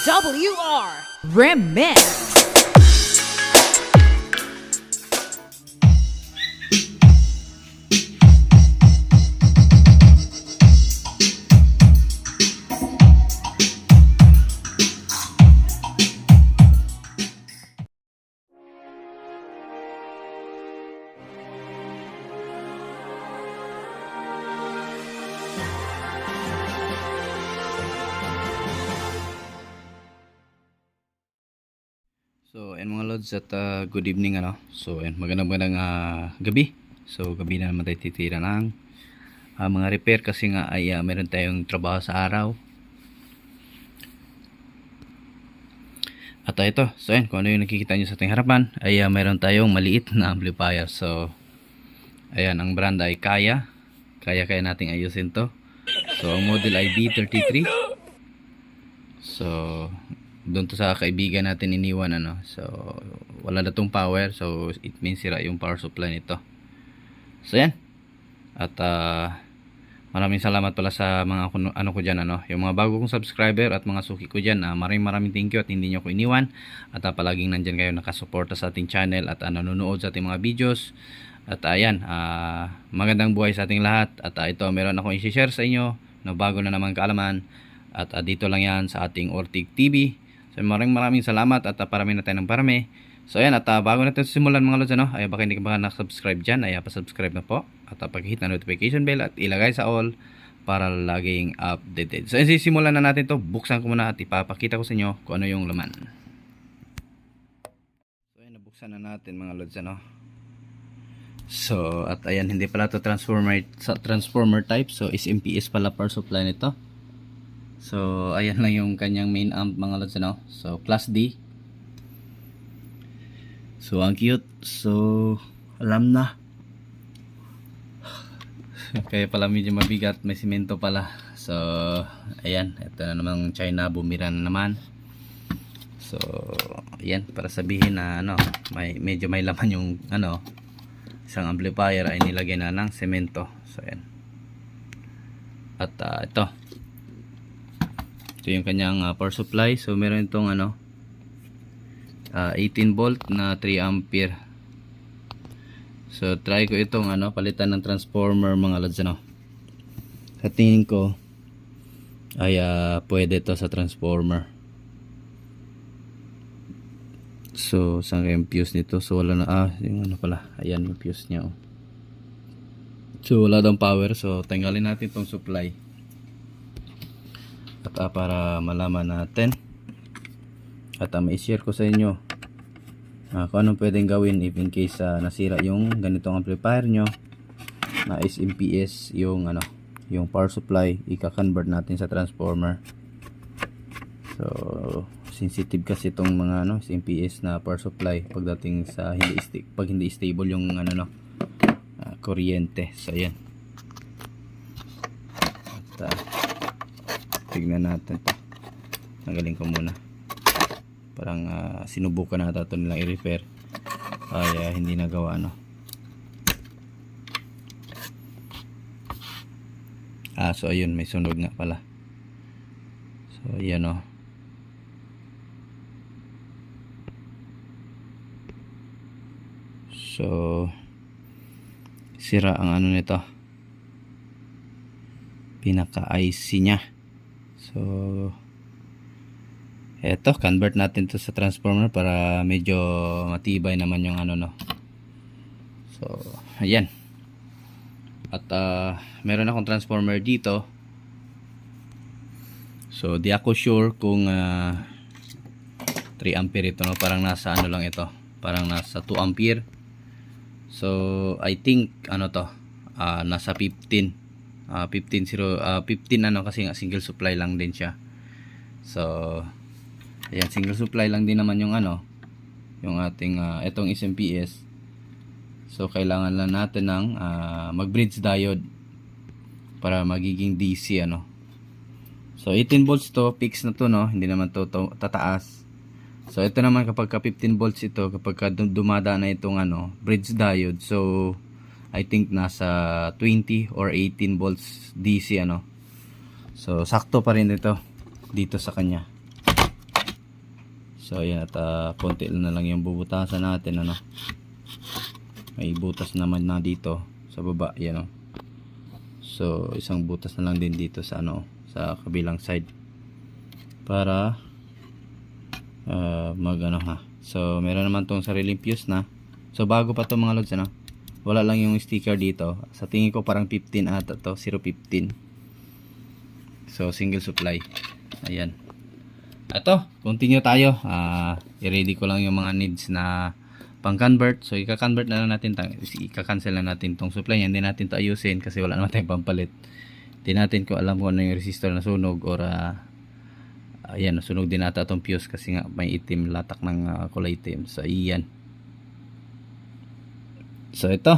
WR Remix. So, and mga lods at good evening ano. So, and magandang gabi. So, gabi na naman tayo titira ng mga repair kasi nga ay meron tayong trabaho sa araw. At ito, so yan, kung ano yung nakikita nyo sa ating harapan ay meron tayong maliit na amplifier. So, ayan, ang brand ay Kaya. Kaya nating ayusin to. So, ang model ay B33. So, doon to sa kaibigan natin iniwan ano. So wala na tong power, so it means sira yung power supply nito. So yan. At maraming salamat pala sa mga ano ko diyan ano, yung mga bago kong subscriber at mga suki ko diyan. Maraming thank you at hindi niyo ko iniwan at palaging nandiyan kayo nakasuporta sa ating channel at nanonood sa ating mga videos. At ayan, magandang buhay sa ating lahat. At ito meron akong i-share sa inyo na bago na naman kaalaman. At dito lang yan sa ating Ortig TV. So maraming salamat at parami na tayo ng parami. So ayan, at bago natin simulan mga lods ano, ay baka hindi ka ba nakasubscribe dyan, ay pa-subscribe na po. At pag-hit na notification bell at ilagay sa all para laging updated. So ayan, sisimulan na natin to. Buksan ko muna at ipapakita ko sa inyo kung ano yung laman. So ayan, nabuksan na natin mga lods ano. So at ayan, hindi pala to transformer type. So is MPS pala power supply nito. So ayan lang yung kanyang main amp mga lods ano. So class D. So ang cute. So alam na. Kaya pala medyo mabigat, may simento pala. So ayan, ito na namang China, bumira na naman. So ayan, para sabihin na ano, medyo may laman yung ano, isang amplifier ay nilagyan na ng semento. So ayan. At ito yung kanyang power supply. So meron itong ano 18 volt na 3 ampere. So try ko itong ano palitan ng transformer mga lods ano. Sa tingin ko ay pwede to sa transformer. So saan kayong fuse nito? So wala na yung ano pala. Ayan yung fuse nya oh. So wala daw power, so tanggalin natin itong supply. At para malaman natin at ma-share ko sa inyo kung anong pwedeng gawin if in case nasira yung ganitong amplifier nyo na is MPS yung ano, yung power supply, ika-convert natin sa transformer. So sensitive kasi itong mga ano, MPS na power supply pagdating sa pag hindi stable yung ano no, kuryente. So ayan. At tignan natin to. Tanggalin ko muna. Parang sinubukan na ito nilang i-repair ay hindi nagawa no. So ayun, may sunog nga pala. So ayan oh. So sira ang ano nito, pinaka IC nya. So eto, convert natin to sa transformer para medyo matibay naman yung ano no. So ayan. At meron akong transformer dito. So di ako sure kung 3 ampere ito no, parang nasa ano lang ito, parang nasa 2 ampere. So I think ano to, nasa 15 ano kasi nga single supply lang din siya. So ayan, single supply lang din naman yung ano, yung ating itong SMPS. So kailangan lang natin ng mag bridge diode para magiging DC ano. So 18 volts to, fix na to no, hindi naman to tataas. So ito naman kapag ka 15 volts ito, kapag ka dumada na itong ano, bridge diode, so I think nasa 20 or 18 volts DC ano. So sakto pa rin ito dito sa kanya. So ayan, at konti na lang yung bubutasan natin, ano. May butas naman na dito sa baba, yan, oh. So isang butas na lang din dito sa ano, sa kabilang side para mag ano ha. So meron naman tong sariling fuse na. So bago pa to mga lods, ano. Wala lang yung sticker dito. Sa tingin ko parang 15 ata to, 015. So single supply. Ayan. Ito, continue tayo. I-ready ko lang yung mga needs na pang-convert. So i-convert na lang natin, i-cancel na natin tong supply. Hindi natin to ayusin kasi wala naman tayong pampalit. Hindi natin ko alam kung ano yung resistor na sunog, or ayan, sunog din ata itong fuse kasi nga may itim, latak ng kulay itim. So iyan. So ito,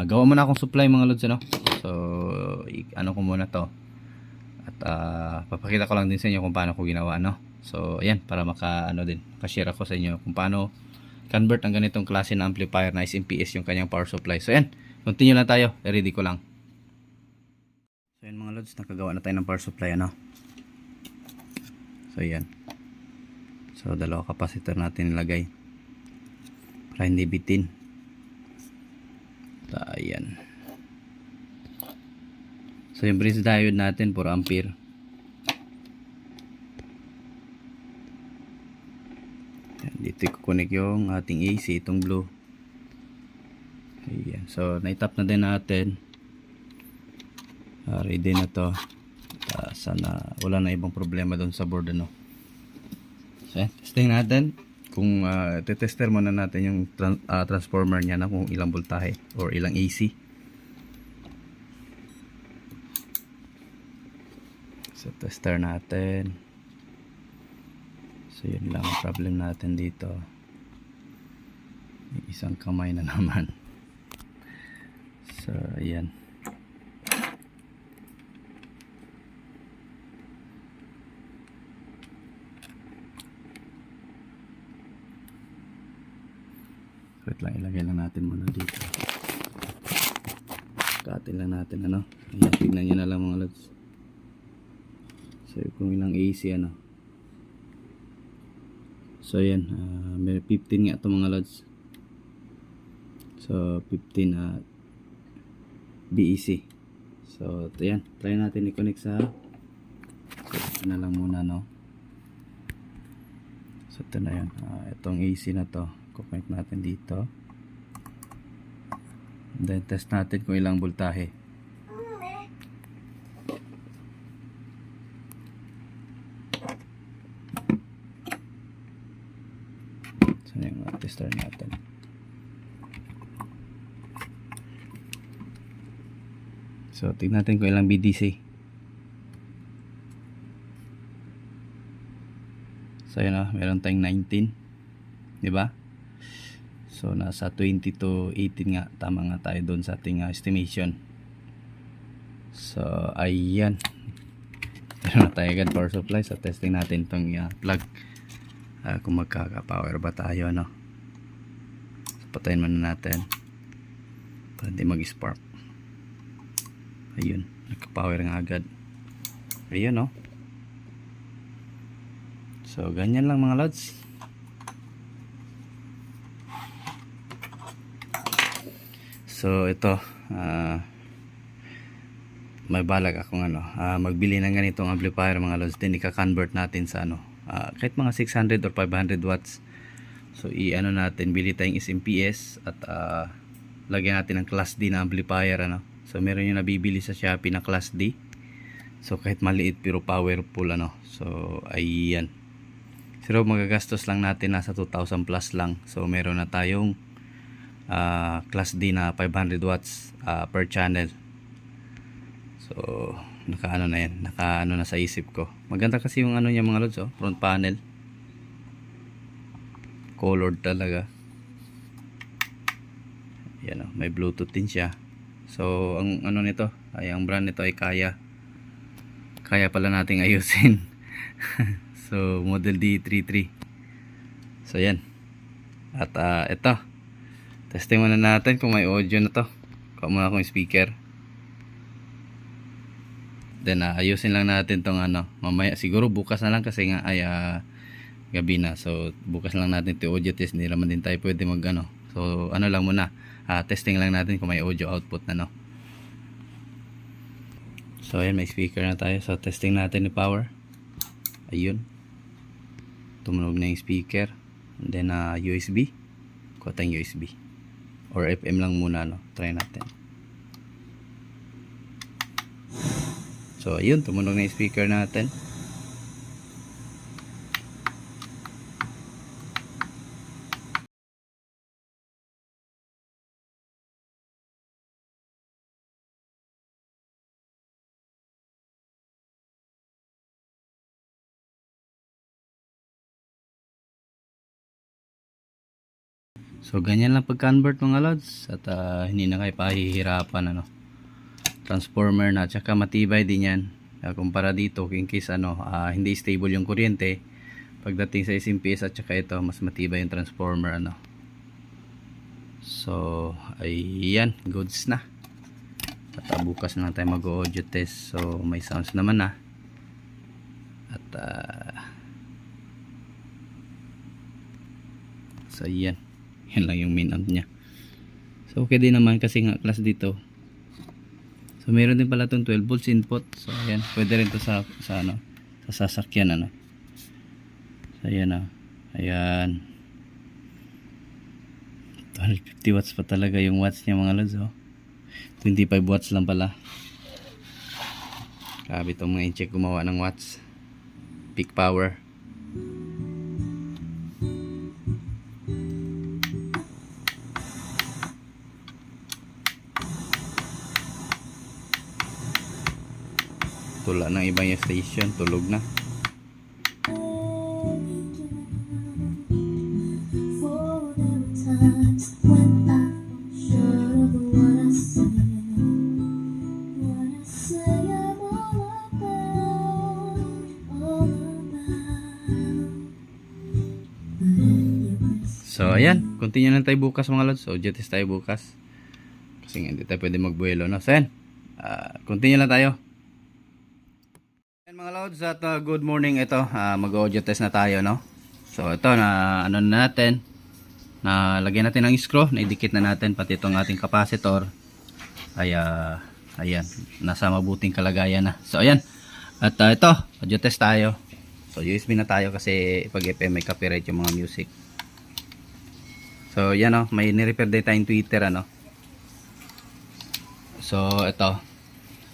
gawa muna akong supply mga lods, ano. So ano ko muna to, at papakita ko lang din sa inyo kung paano ko ginawa, no. So ayan, para maka-share ako sa inyo kung paano convert ang ganitong klase na amplifier na SMPS yung kanyang power supply. So ayan, continue lang tayo, i-ready ko lang. So ayan mga lods, nakagawa na tayo ng power supply, ano. So ayan, so dalawa capacitor natin nilagay para hindi bitin. So ayan, so yung bridge diode natin 4 ampere. Dito i-connect yung ating AC, itong blue. Ayan, so na-tap na din natin. Ready na to. Sana wala na ibang problema doon sa board, ano. So testing natin kung tester muna natin yung transformer niya, na kung ilang voltahe or ilang AC. So tester natin. So yun lang ang problem natin dito, yung isang kamay na naman. So ayan, wait lang, ilagay lang natin muna dito, katin lang natin, ano. Ayan, tignan nyo na lang mga lods. So kung ilang AC, ano. So ayan, may 15 nga ito mga lods. So 15 BEC. So ito yan, try natin i-connect sa, so ito na lang muna, no. So ito na yan, itong AC na to, connect natin dito. And then test natin kung ilang voltahe. So yung tester natin. So tignan natin kung ilang BDC. So yun, meron tayong 19, di ba? So nasa 20 to 18 nga, tama nga tayo doon sa ating estimation. So ayan, meron na tayo agad power supply. So testing natin itong plug, kung magkaka-power ba tayo, no. So patayin muna natin para hindi mag-spark. Ayun, nagka-power nga agad. Ayun, no. So ganyan lang mga lods. So ito, may balak akong magbili ng ganitong amplifier mga lods, din ika-convert natin sa kahit mga 600 or 500 watts. So natin, bili tayong SMPS at lagyan natin ng class D na amplifier, ano. So meron yung nabibili sa Shopee na class D. So kahit maliit pero powerful, ano. So ayan. Pero magagastos lang natin, nasa 2,000 plus lang. So meron na tayong class D na 500 watts per channel. So nakaano na yan, nakaano na sa isip ko. Maganda kasi yung ano niya mga lods, front panel, colored talaga. Yan, may Bluetooth din siya. So ang ano nito, ay ang brand nito ay kaya pala nating ayusin. So model D33. So yan, at ito, testing muna natin kung may audio na to. Kuha muna akong speaker. Then ayusin lang natin tong mamaya, siguro bukas na lang kasi nga ay gabi na. So bukas lang natin ito audio test, hindi naman din tayo pwede mag ano. So ano lang muna, testing lang natin kung may audio output na, no. So ayan, may speaker na tayo. So testing natin yung power. Ayun, tumunog na yung speaker. And then USB, kuha tayong USB or FM lang muna, no. Try natin. So ayun, tumunog na yung speaker natin. So ganyan lang pag-convert mga lods, at hindi na kayo pahihirapan, ano. Transformer na, tsaka matibay din yan. Kumpara dito, in case hindi stable yung kuryente, pagdating sa SMPS at tsaka ito, mas matibay yung transformer, ano. So ayan, goods na. At bukas na tayo mag-audio test. So may sounds naman na. At so ayan, yan lang yung main amp nya. So okay din naman kasi nga class dito. So meron din pala itong 12 volts input. So ayan, pwede rin to sa sasakyan, ano. So ayan, ayan, 250 watts pa talaga yung watts niya mga lods, 25 watts lang pala. Grabe itong mga in-check gumawa ng watts. Peak power. Tula ng ibang yung station, tulog na. So ayan, continue na tayo bukas mga lods. So test tayo bukas kasi hindi tayo pwede magbuelo, no? So ayan, continue na tayo. Ayan mga lods, at good morning. Ito, mag-audio test na tayo, no? So ito, na ano na natin, na lagyan natin ng screw, na idikit na natin pati itong ating capacitor ay ayan, nasa mabuting kalagayan na. So ayan, at ito, audio test tayo. So USB na tayo kasi pag FM may copyright yung mga music. So yan, may ni-repair din tayong tweeter, ano. So ito,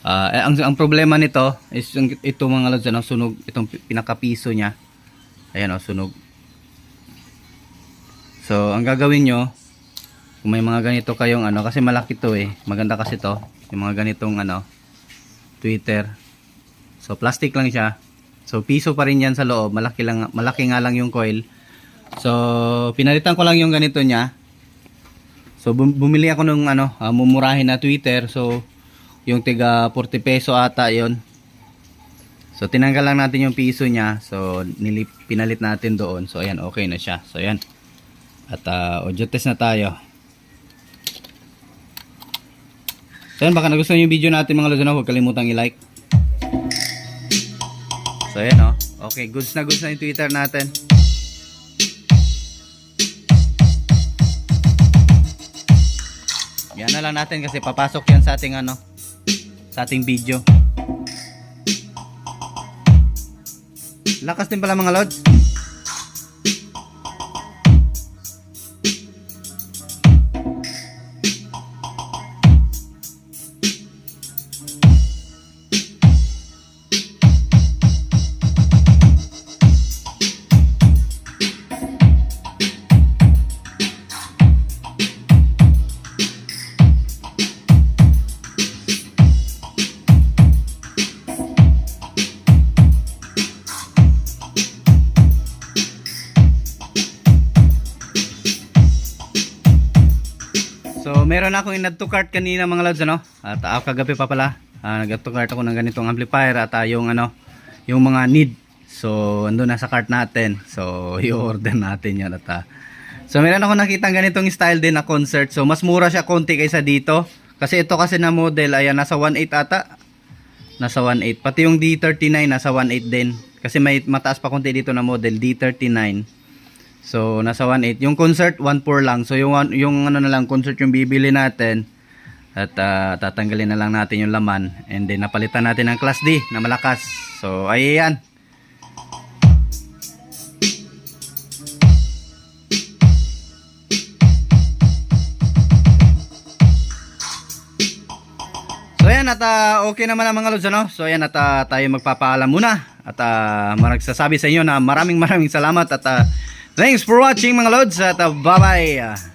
ang problema nito is ito mga lods, sunog itong pinakapiso niya. Ayan, sunog. So ang gagawin nyo, kung may mga ganito kayong kasi malaki to, maganda kasi to, yung mga ganitong tweeter. So plastic lang siya. So piso pa rin yan sa loob, malaki nga lang yung coil. So pinalitan ko lang yung ganito niya. So bumili ako ng mumurahin na tweeter. So yung tiga 40 peso ata yon. So tinanggal lang natin yung piso niya. So pinalit natin doon. So ayan, okay na siya. So ayan, at audio test na tayo. So ayan, baka nagustuhan yung video natin mga lods, huwag kalimutang i-like. So ayan, okay, goods na yung Twitter natin. Yan na lang natin kasi papasok yan sa ating sa ating video. Lakas din pala mga lods. So meron akong in-add to cart kanina mga lods, at kagabi pa pala, nag-add to cart ako ng ganitong amplifier at yung yung mga need. So andun na sa cart natin. So i-order natin yan at so meron ako nakitang ganitong style din na concert. So mas mura siya konti kaysa dito. Kasi ito kasi na model, ayan, nasa 1.8 ata. Nasa 1.8. Pati yung D39 nasa 1.8 din. Kasi may mataas pa konti dito na model D39. So nasa 1.8. Yung concert 1.4 lang. So yung ano na lang concert yung bibili natin. At tatanggalin na lang natin yung laman. And then napalitan natin ng Class D na malakas. So ayan. So ayan at okay naman ang mga lods, ano? So ayan at tayo magpapaalam muna. At magsasabi sa inyo na maraming salamat at thanks for watching mga lods at bye bye.